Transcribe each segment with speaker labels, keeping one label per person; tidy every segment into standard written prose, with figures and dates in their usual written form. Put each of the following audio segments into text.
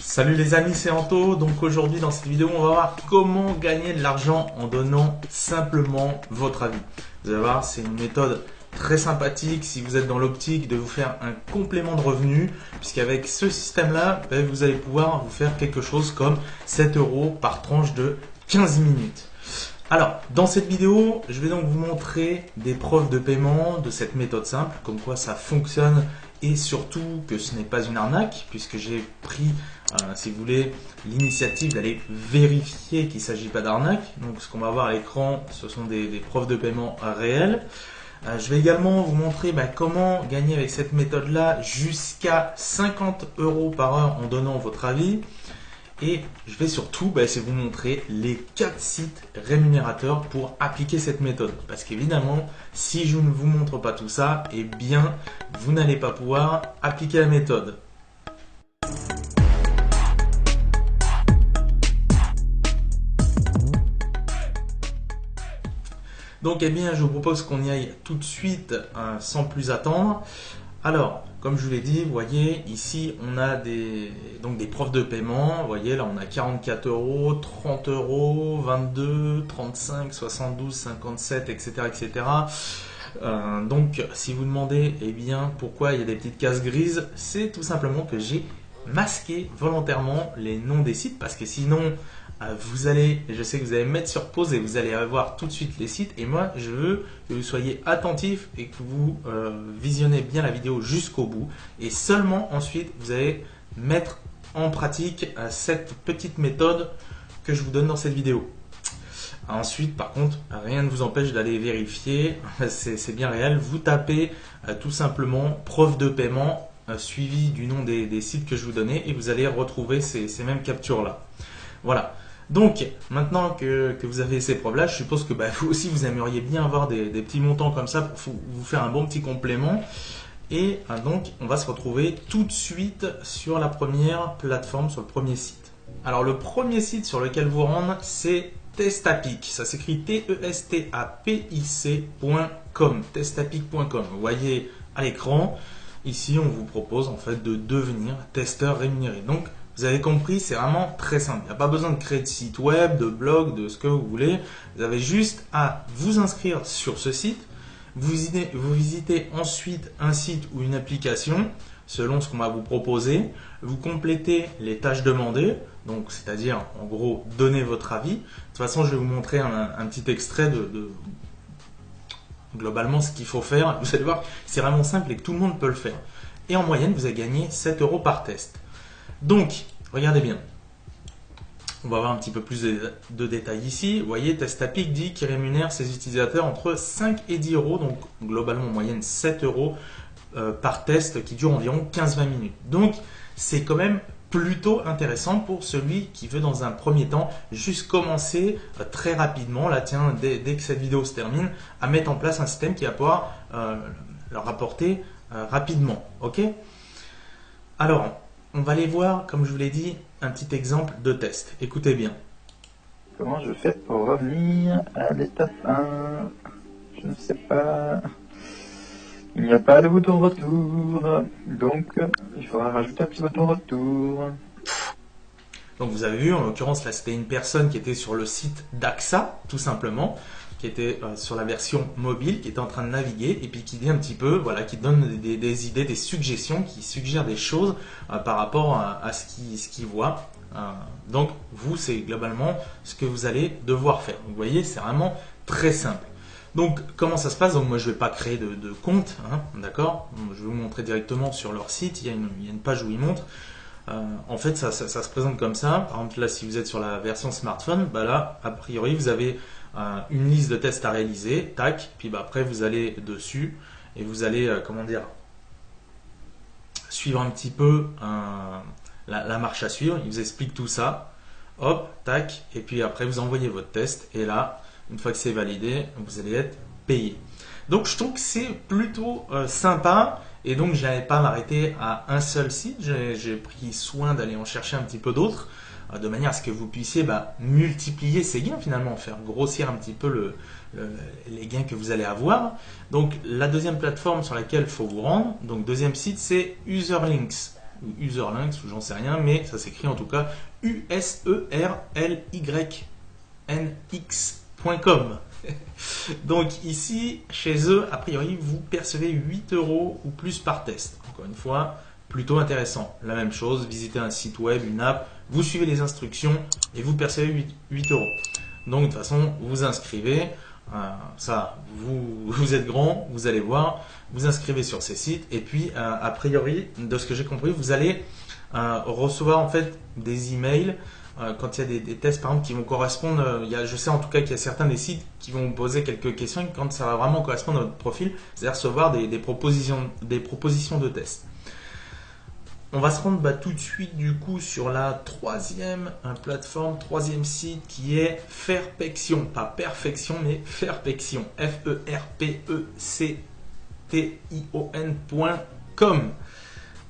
Speaker 1: Salut les amis, c'est Anto. Donc aujourd'hui dans cette vidéo, on va voir comment gagner de l'argent en donnant simplement votre avis. Vous allez voir, c'est une méthode très sympathique si vous êtes dans l'optique de vous faire un complément de revenu, puisqu'avec ce système-là, vous allez pouvoir vous faire quelque chose comme 7 € par tranche de 15 minutes. Alors, dans cette vidéo, je vais donc vous montrer des preuves de paiement de cette méthode simple, comme quoi ça fonctionne et surtout que ce n'est pas une arnaque, puisque j'ai pris, si vous voulez, l'initiative d'aller vérifier qu'il ne s'agit pas d'arnaque. Donc, ce qu'on va voir à l'écran, ce sont des preuves de paiement réelles. Je vais également vous montrer comment gagner avec cette méthode-là jusqu'à 50 € par heure en donnant votre avis. Et je vais surtout essayer de vous montrer les 4 sites rémunérateurs pour appliquer cette méthode. Parce qu'évidemment, si je ne vous montre pas tout ça, eh bien, vous n'allez pas pouvoir appliquer la méthode. Donc, eh bien, je vous propose qu'on y aille tout de suite sans plus attendre. Alors, comme je vous l'ai dit, vous voyez, ici, on a des preuves de paiement. Vous voyez, là, on a 44 €, 30 €, 22, 35, 72, 57, etc., etc. Donc, si vous demandez, eh bien, pourquoi il y a des petites cases grises, c'est tout simplement que j'ai masqué volontairement les noms des sites parce que sinon, je sais que vous allez mettre sur pause et vous allez avoir tout de suite les sites. Et moi, je veux que vous soyez attentifs et que vous visionnez bien la vidéo jusqu'au bout. Et seulement ensuite, vous allez mettre en pratique cette petite méthode que je vous donne dans cette vidéo. Ensuite, par contre, rien ne vous empêche d'aller vérifier. C'est bien réel. Vous tapez tout simplement preuve de paiement suivi du nom des sites que je vous donnais et vous allez retrouver ces mêmes captures-là. Voilà. Donc, maintenant que vous avez ces preuves-là, je suppose que vous aussi, vous aimeriez bien avoir des petits montants comme ça pour vous faire un bon petit complément. Et donc, on va se retrouver tout de suite sur la première plateforme, sur le premier site. Alors, le premier site sur lequel vous rendre, c'est Testapic. Ça s'écrit testapic.com. Testapic.com. Vous voyez à l'écran, ici, on vous propose en fait de devenir testeur rémunéré. Donc, vous avez compris, c'est vraiment très simple. Il n'y a pas besoin de créer de site web, de blog, de ce que vous voulez. Vous avez juste à vous inscrire sur ce site. Vous visitez ensuite un site ou une application selon ce qu'on va vous proposer. Vous complétez les tâches demandées, donc c'est-à-dire en gros donner votre avis. De toute façon, je vais vous montrer un petit extrait de globalement ce qu'il faut faire. Vous allez voir, c'est vraiment simple et que tout le monde peut le faire. Et en moyenne, vous allez gagner 7 € par test. Donc, regardez bien. On va voir un petit peu plus de détails ici. Vous voyez, Testapic dit qu'il rémunère ses utilisateurs entre 5 et 10 €, donc globalement en moyenne 7 € par test qui dure environ 15-20 minutes. Donc, c'est quand même plutôt intéressant pour celui qui veut dans un premier temps juste commencer très rapidement, là tiens, dès que cette vidéo se termine, à mettre en place un système qui va pouvoir leur rapporter rapidement. Ok ? Alors, on va aller voir, comme je vous l'ai dit, un petit exemple de test. Écoutez bien.
Speaker 2: Comment je fais pour revenir à l'étape 1? Je ne sais pas. Il n'y a pas de bouton retour. Donc, il faudra rajouter un petit bouton retour.
Speaker 1: Donc, vous avez vu, en l'occurrence, là, c'était une personne qui était sur le site d'AXA, tout simplement, qui était sur la version mobile, qui était en train de naviguer et puis qui dit un petit peu, voilà, qui donne des idées, des suggestions, qui suggère des choses par rapport à ce qu'il voit. Donc, vous, c'est globalement ce que vous allez devoir faire. Vous voyez, c'est vraiment très simple. Donc, comment ça se passe? Donc, moi, je ne vais pas créer de compte, hein, d'accord? Je vais vous montrer directement sur leur site. Il y a une page où ils montrent. En fait, ça se présente comme ça. Par exemple, là, si vous êtes sur la version smartphone, là, a priori, vous avez une liste de tests à réaliser, tac, puis après vous allez dessus et vous allez, suivre un petit peu la marche à suivre. Il vous explique tout ça, hop, tac, et puis après vous envoyez votre test et là, une fois que c'est validé, vous allez être payé. Donc je trouve que c'est plutôt sympa et donc je n'allais pas m'arrêter à un seul site, j'ai pris soin d'aller en chercher un petit peu d'autres de manière à ce que vous puissiez multiplier ces gains finalement, faire grossir un petit peu les gains que vous allez avoir. Donc la deuxième plateforme sur laquelle il faut vous rendre, donc deuxième site, c'est Userlinks. ou Userlinks, ou j'en sais rien, mais ça s'écrit en tout cas userlynx.com. Donc ici, chez eux, a priori, vous percevez 8 € ou plus par test. Encore une fois, plutôt intéressant. La même chose, visitez un site web, une app, vous suivez les instructions et vous percevez 8 €. Donc de toute façon, vous inscrivez. Ça, vous êtes grand, vous allez voir, vous inscrivez sur ces sites et puis a priori, de ce que j'ai compris, vous allez recevoir en fait des emails quand il y a des tests par exemple qui vont correspondre. Je sais en tout cas qu'il y a certains des sites qui vont vous poser quelques questions et quand ça va vraiment correspondre à votre profil, c'est-à-dire recevoir des propositions de tests. On va se rendre tout de suite du coup sur la troisième plateforme, troisième site qui est Fairpection, pas perfection mais Fairpection, Ferpection.com.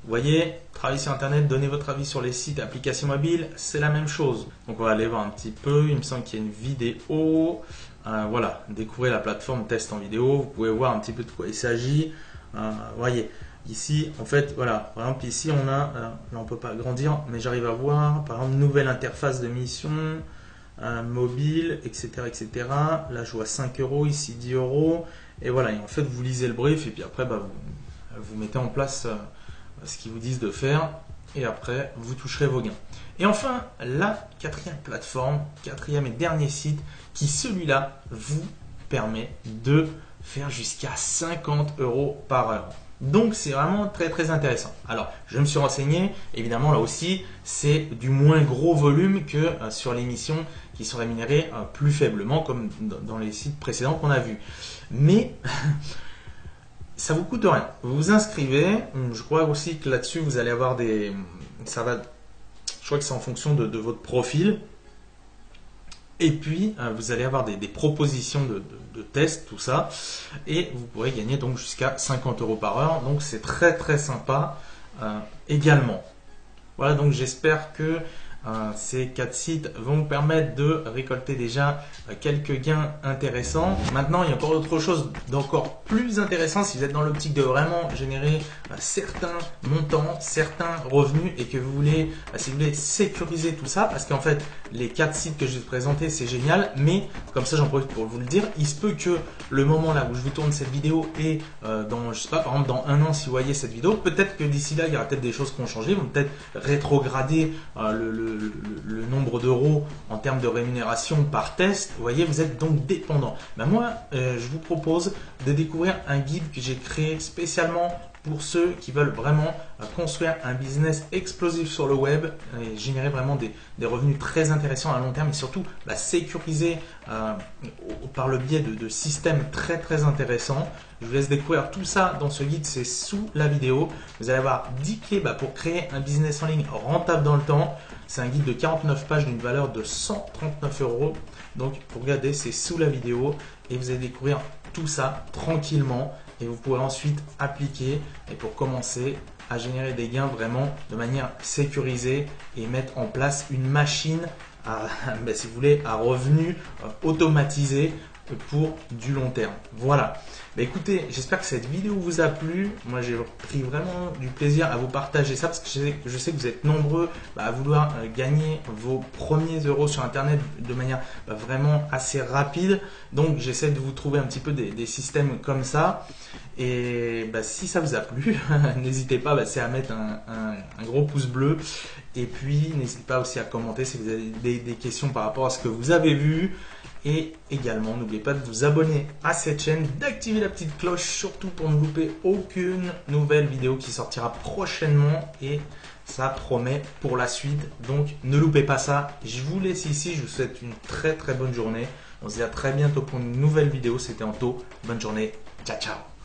Speaker 1: Vous voyez, travailler sur internet, donner votre avis sur les sites, applications mobiles, c'est la même chose. Donc on va aller voir un petit peu, il me semble qu'il y a une vidéo. Voilà, découvrez la plateforme test en vidéo, vous pouvez voir un petit peu de quoi il s'agit. Voyez. Ici, en fait, voilà, par exemple, ici, on a, là, on ne peut pas agrandir, mais j'arrive à voir, par exemple, nouvelle interface de mission, mobile, etc., etc. Là, je vois 5 €, ici 10 €, et voilà, et en fait, vous lisez le brief, et puis après, vous mettez en place ce qu'ils vous disent de faire, et après, vous toucherez vos gains. Et enfin, la quatrième plateforme, quatrième et dernier site, qui celui-là vous permet de faire jusqu'à 50 € par heure. Donc c'est vraiment très très intéressant. Alors je me suis renseigné, évidemment là aussi c'est du moins gros volume que sur les missions qui sont rémunérées plus faiblement comme dans les sites précédents qu'on a vus. Mais ça vous coûte rien. Vous vous inscrivez, je crois aussi que là-dessus vous allez avoir je crois que c'est en fonction de votre profil. Et puis, vous allez avoir des propositions de tests, tout ça. Et vous pourrez gagner donc jusqu'à 50 € par heure. Donc, c'est très, très sympa également. Voilà, donc j'espère que ces 4 sites vont vous permettre de récolter déjà quelques gains intéressants. Maintenant, il y a encore autre chose d'encore plus intéressant si vous êtes dans l'optique de vraiment générer certains montants, certains revenus et que vous voulez, si vous voulez sécuriser tout ça, parce qu'en fait, les 4 sites que je vais vous présenter, c'est génial, mais comme ça, j'en profite pour vous le dire, il se peut que le moment là où je vous tourne cette vidéo et dans, je sais pas, par exemple, dans 1 an, si vous voyez cette vidéo, peut-être que d'ici là, il y aura peut-être des choses qui ont changé, vont peut-être rétrograder le nombre d'euros en termes de rémunération par test. Vous voyez, vous êtes donc dépendant. Moi, je vous propose de découvrir un guide que j'ai créé spécialement pour ceux qui veulent vraiment construire un business explosif sur le web et générer vraiment des revenus très intéressants à long terme et surtout sécuriser par le biais de systèmes très très intéressants. Je vous laisse découvrir tout ça dans ce guide, c'est sous la vidéo. Vous allez avoir 10 clés pour créer un business en ligne rentable dans le temps. C'est un guide de 49 pages d'une valeur de 139 €. Donc pour regarder, c'est sous la vidéo et vous allez découvrir tout ça tranquillement et vous pourrez ensuite appliquer et pour commencer à générer des gains vraiment de manière sécurisée et mettre en place une machine si vous voulez, à revenus automatisés pour du long terme. Voilà. Écoutez, j'espère que cette vidéo vous a plu. Moi, j'ai pris vraiment du plaisir à vous partager ça parce que je sais que vous êtes nombreux à vouloir gagner vos premiers euros sur Internet de manière vraiment assez rapide. Donc, j'essaie de vous trouver un petit peu des systèmes comme ça. Et si ça vous a plu, n'hésitez pas à mettre un gros pouce bleu. Et puis, n'hésitez pas aussi à commenter si vous avez des questions par rapport à ce que vous avez vu. Et également, n'oubliez pas de vous abonner à cette chaîne, d'activer la petite cloche, surtout pour ne louper aucune nouvelle vidéo qui sortira prochainement. Et ça promet pour la suite. Donc, ne loupez pas ça. Je vous laisse ici. Je vous souhaite une très très bonne journée. On se dit à très bientôt pour une nouvelle vidéo. C'était Anto. Bonne journée. Ciao, ciao.